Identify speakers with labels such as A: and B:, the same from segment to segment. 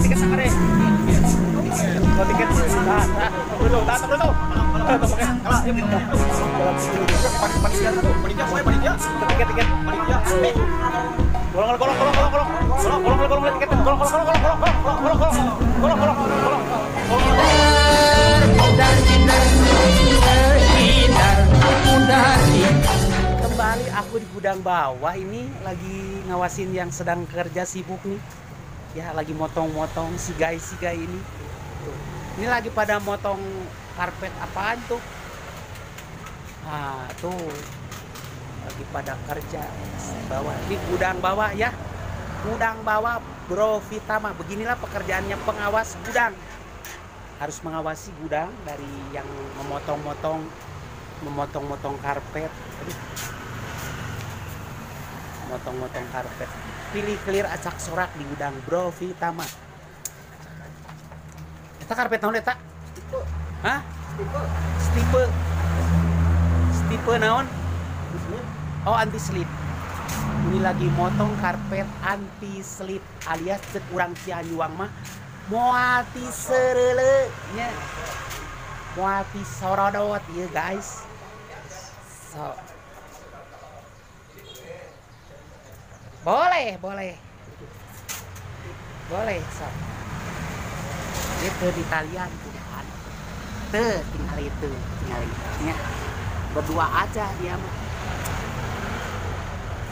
A: Tiket sama deh. Tiket. Kembali aku di gudang bawah ini lagi ngawasin yang sedang kerja sibuk nih. Ya lagi motong-motong si guys ini. Ini lagi pada motong karpet apaan tuh? Nah, tuh lagi pada kerja bawah. Ini gudang bawah ya. Gudang bawah Bro Vitama. Beginilah pekerjaannya pengawas gudang. Harus mengawasi gudang dari yang memotong-motong karpet. Motong-motong karpet. Pilih clear acak sorak di gudang Bro Vitama. Eta karpet naon eta? Stipe. Hah? Stipe. Stipe naon? Oh, anti slip. Ini lagi motong karpet anti slip alias cek urang Cianjuang mah moati sereule nya. Moati sorodot ya guys. So. Boleh. So. Itu di talian kan. Tinggal itu. Ya. Berdua aja dia mah.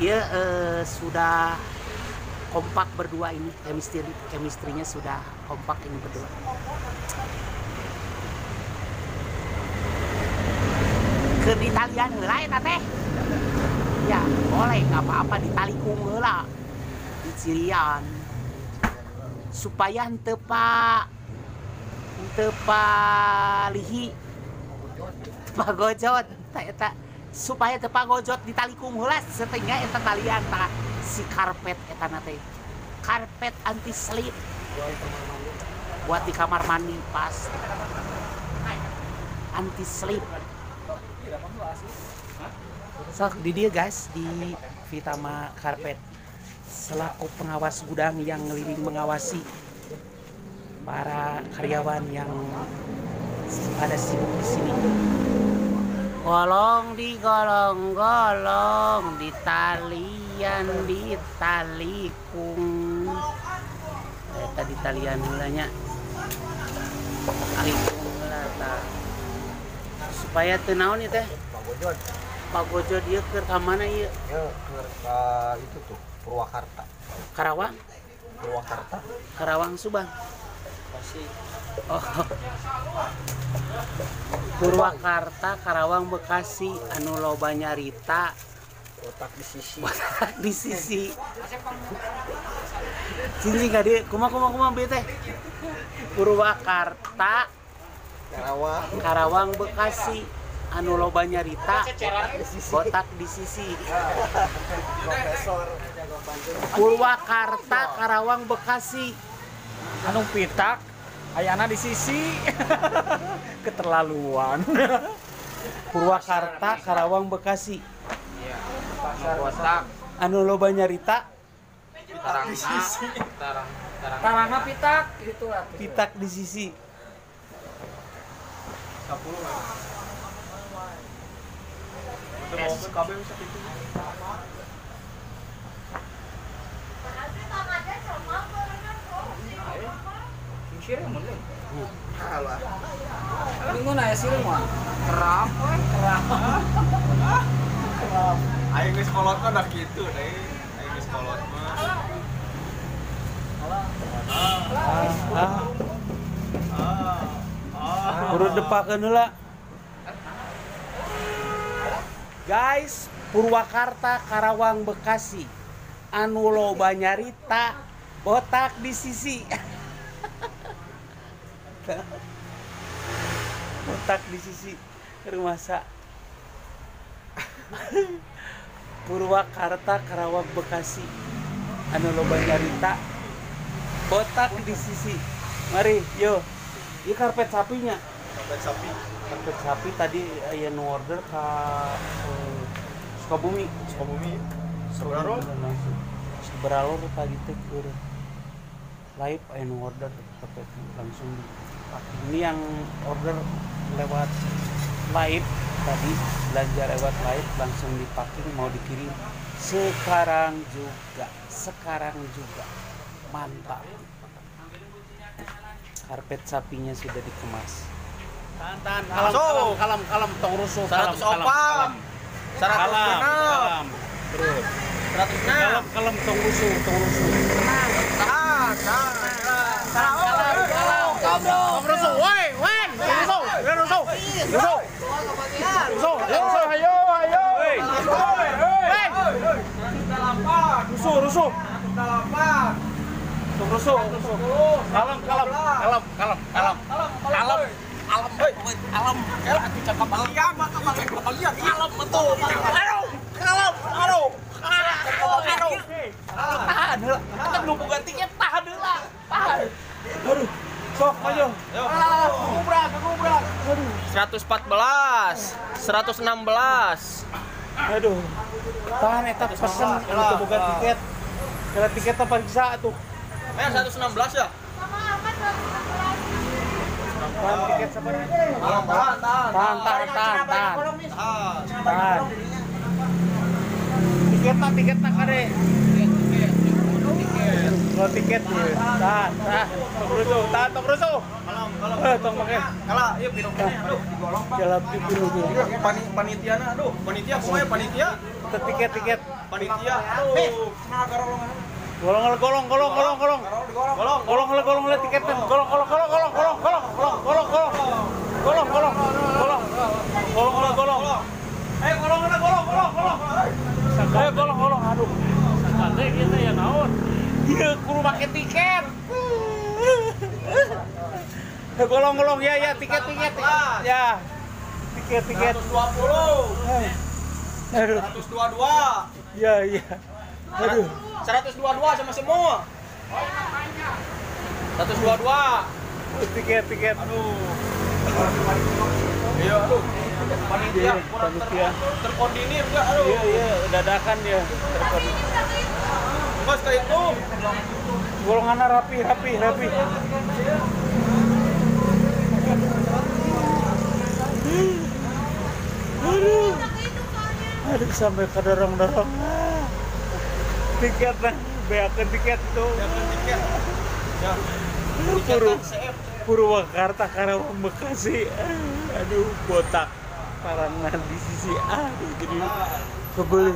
A: Dia sudah kompak berdua ini, chemistry-nya sudah kompak ini berdua. Ke di talian heula eta teh. Ya, boleh, nggak apa-apa ditali heula. Di cirian. Supaya henteu lihi. Pagojot eta. Supaya tepa gojot di tali heula setengah eta talian ta si karpet eta teh. Karpet anti slip. Buat di kamar mandi pas. Anti slip. So, di dia guys di Vitama Karpet selaku pengawas gudang yang ngeliling mengawasi para karyawan yang pada sibuk di sini. Golong digolong-golong, ditalian ditalikung. Eta ditalian heulanya. Talikung heula tah. Supaya teu naon ieu teh? Pagojo dia ke mana ieu?
B: Ya ke itu tuh Purwakarta.
A: Karawang?
B: Purwakarta.
A: Karawang Subang.
B: Masih.
A: Oh. Purwakarta, Karawang, Bekasi, anu loba nyarita.
B: Otak di sisi.
A: Otak di sisi. Sini enggak dia, kumaha bete. Purwakarta, Karawang, Bekasi, anu loba nyarita. Otak di sisi.
B: Profesor.
A: Purwakarta, Karawang, Bekasi.
C: Anu pitak ayana di sisi. Keterlaluan.
A: Purwakarta, Karawang, Bekasi.
B: Iya. Pasar otak.
A: Anu loba nyarita.
C: Tarangna pitak gitu lah.
A: Pitak di sisi.
B: 10. Itu mau ke KB bisa gitu.
C: Sir mulai.
B: Alah.
C: Minggu na ya sir mah.
B: Kerap. Aing geus kolot mah dah kitu deui. Aing geus kolot mah.
A: Urut depakeun heula. Guys, Purwakarta, Karawang, Bekasi. Anu loba nyarita, botak di sisi. Botak di sisi rumasa. Purwakarta, Karawang, Bekasi. Anu loba nyarita, botak di sisi. Mari, yo. Ini karpet sapinya.
B: Karpet sapi.
A: Karpet sapi tadi aya nu order ka Sukabumi.
B: Sukabumi.
A: Seberapa? beralur tadi teh ke live and order pakai langsung di ini yang order lewat live tadi, belanja lewat live langsung dipaking mau dikirim sekarang juga mantap. Karpet sapinya sudah dikemas. Tahan kalem tong rusuh, kalem terus 106 kalem tong rusuh kalem rusuh ayo rusuh tong rusuh kalem kela atuh cakap bagian kalem betul aduh tahan heula kita nu boga tiket tahan heula aduh sok ayo ngubrak aduh
B: 116
A: aduh tahan eta pesen untuk boga tiket kalau tiket apa bisa tuh
B: 116 ya.
A: Tahan tiket sabar. Tahan. Tiketna kade. Kalau tiket nih. Tahan. Tong rusuh. Tong make.
B: Kalah, ieu pirong-pirong aduh digolong Pak.
A: Jalap dipilih.
B: Panitiana aduh, panitia kumaha panitia?
A: Tiket.
B: Panitia aduh. Kumaha garolongan?
A: Golong tiketnya. Golong. Aduh. Sakade kita ya naon. Ieu kudu make tiket. Golong ya tiket. Ya. Tiket.
B: 120.
A: Aduh.
B: 122.
A: Iya. Aduh.
B: 122 sama semua. 122.
A: Tiket.
B: Aduh. Iya, aduh. Panitia kurang terkoordinir enggak? Aduh.
A: Iya, dadakan ya. Terkoordinir.
B: Enggak sekali itu.
A: Golongannya rapi. Aduh sampai ke dorong. Tiket lah, beakeun tiket tuh.
B: Ya.
A: Purwakarta Karawang Bekasi. Aduh botak. Parangan di sisi jadi kebeli.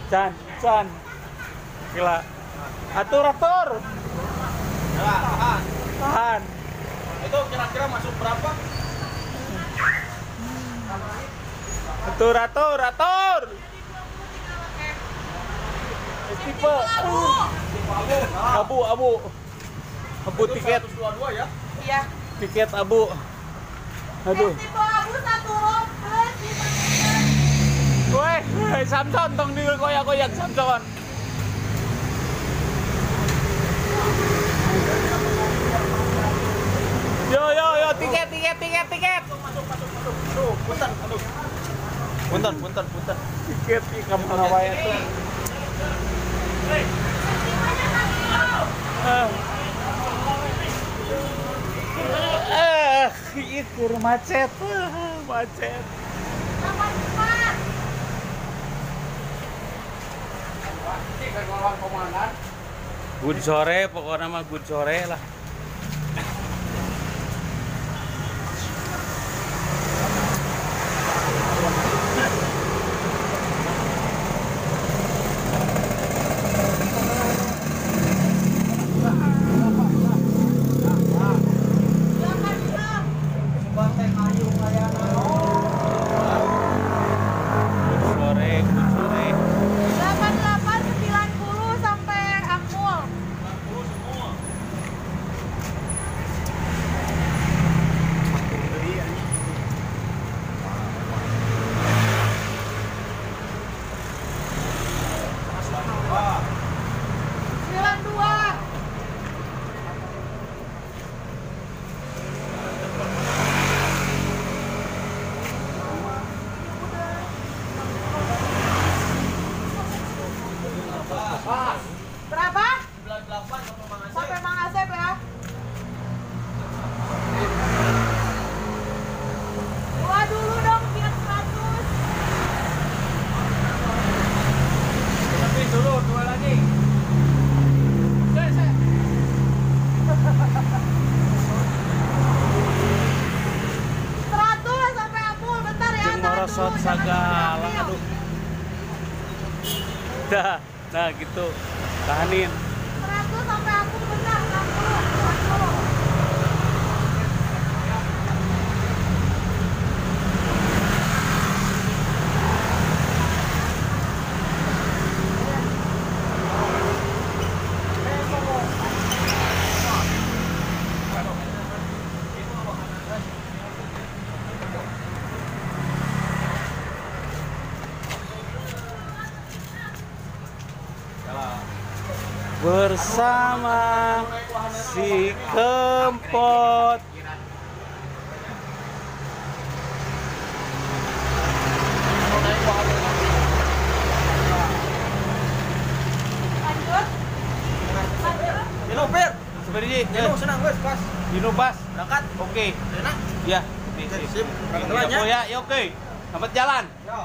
A: Can. Gila. Atur. Tahan.
B: Itu kira-kira masuk berapa?
A: Atur. Tipe abu tiket
B: 122 ya?
D: Iya.
A: tiket abu aduh
D: Tipe abu 1 row plus 5.
A: weh Samson tong digoyak-goyak Samson yo tiket
B: Aduh, punten.
A: tiket ikan mana wae tuh itu macet. Good sore, pokoknya mah good sore lah.
D: Berapa?
B: 98 sama Mang Asep.
D: Sampai Mang Asep ya. Dua dulu dong, biar 100.
C: Lebih dulu, 2 lagi.
D: 100 sampai Apul, bentar ya.
A: Jeung
D: tahan
A: merosot
D: dulu, jangan
A: sagala,
D: diambil.
A: aduh. Nah gitu. Tahanin.
D: 100 sampai Apul, bentar. 60.
A: Bersama si Kempot.
D: Lanjut.
B: Dino, Pir.
A: Sebenarnya
B: Dino, senang gue, pas.
A: Dino Bas.
B: Berangkat.
A: Oke.
B: Enak.
A: Ya.
B: Oke, sip. Berangkat
A: Ya,
B: duluan ya.
A: oh ya, ya oke. Selamat jalan.
B: Yo.